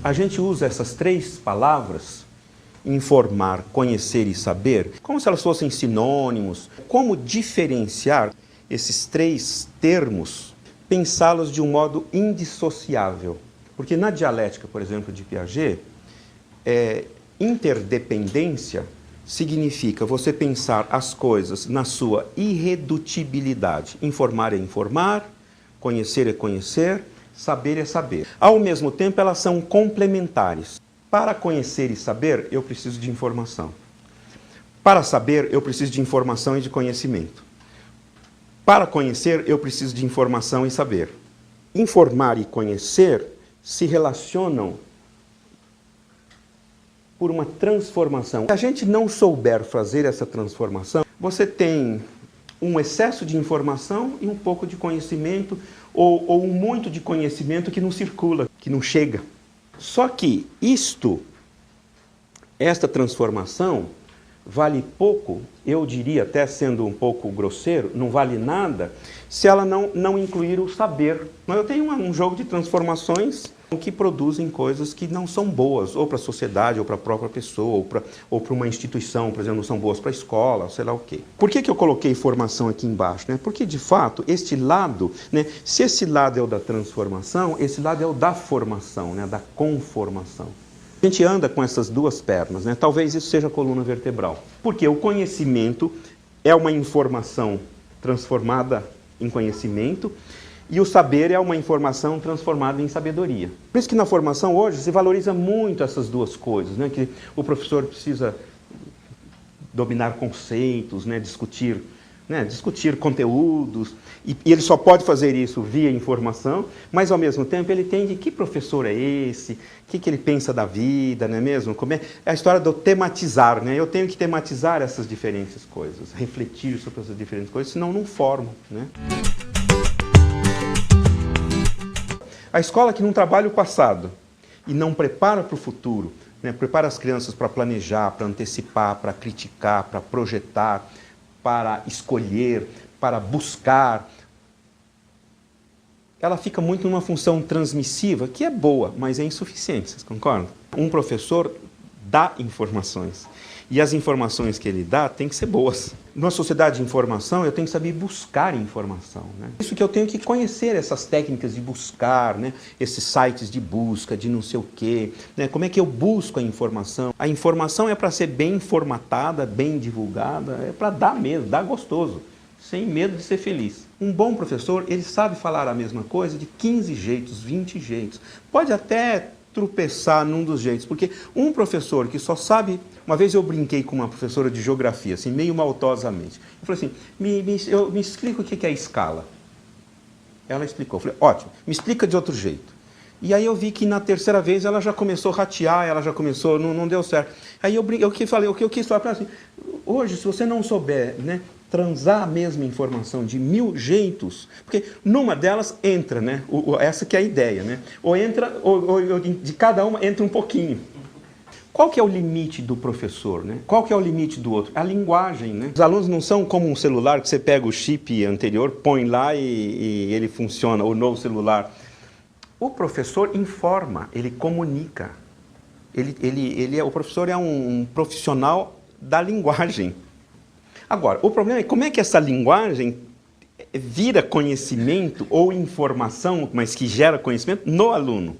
A gente usa essas três palavras, informar, conhecer e saber, como se elas fossem sinônimos. Como diferenciar esses três termos, pensá-los de um modo indissociável? Porque na dialética, por exemplo, de Piaget, interdependência significa você pensar as coisas na sua irredutibilidade. Informar é informar, conhecer é conhecer, saber é saber. Ao mesmo tempo, elas são complementares. Para conhecer e saber, eu preciso de informação. Para saber, eu preciso de informação e de conhecimento. Para conhecer, eu preciso de informação e saber. Informar e conhecer se relacionam por uma transformação. Se a gente não souber fazer essa transformação, você tem um excesso de informação e um pouco de conhecimento, ou muito de conhecimento que não circula, que não chega. Só que esta transformação vale pouco, eu diria, até sendo um pouco grosseiro, não vale nada, se ela não incluir o saber. Eu tenho um jogo de transformações que produzem coisas que não são boas, ou para a sociedade, ou para a própria pessoa, ou para uma instituição, por exemplo, não são boas para a escola, sei lá o quê. Por que eu coloquei formação aqui embaixo? Porque, de fato, este lado, se esse lado é o da transformação, esse lado é o da formação, da conformação. A gente anda com essas duas pernas, talvez isso seja a coluna vertebral. Porque o conhecimento é uma informação transformada em conhecimento, e o saber é uma informação transformada em sabedoria. Por isso que na formação hoje se valoriza muito essas duas coisas, que o professor precisa dominar conceitos, discutir conteúdos, e ele só pode fazer isso via informação, mas ao mesmo tempo ele entende que professor é esse, o que ele pensa da vida, não é mesmo? Como é a história do tematizar, Eu tenho que tematizar essas diferentes coisas, refletir sobre essas diferentes coisas, senão não formo, A escola que não trabalha o passado e não prepara para o futuro, prepara as crianças para planejar, para antecipar, para criticar, para projetar, para escolher, para buscar, ela fica muito numa função transmissiva, que é boa, mas é insuficiente, vocês concordam? Um professor dá informações, e as informações que ele dá têm que ser boas. Numa sociedade de informação, eu tenho que saber buscar informação. Isso que eu tenho que conhecer essas técnicas de buscar, esses sites de busca, de não sei o quê. Como é que eu busco a informação? A informação é para ser bem formatada, bem divulgada, é para dar mesmo, dar gostoso, sem medo de ser feliz. Um bom professor, ele sabe falar a mesma coisa de 15 jeitos, 20 jeitos. Pode até tropeçar num dos jeitos, porque um professor que só sabe... Uma vez eu brinquei com uma professora de geografia, assim, meio maltosamente. Eu falei assim, me explica o que é escala. Ela explicou. Eu falei, ótimo, me explica de outro jeito. E aí eu vi que na terceira vez ela já começou a ratear, ela já começou, não deu certo. Aí eu falei, o que eu quis falar assim, hoje, se você não souber, transar a mesma informação de 1000 jeitos, porque numa delas entra, essa que é a ideia, ou entra, ou de cada uma entra um pouquinho. Qual que é o limite do professor, Qual que é o limite do outro? A linguagem, Os alunos não são como um celular que você pega o chip anterior, põe lá e ele funciona, o novo celular. O professor informa, ele comunica. O professor é um profissional da linguagem. Agora, o problema é como é que essa linguagem vira conhecimento ou informação, mas que gera conhecimento no aluno.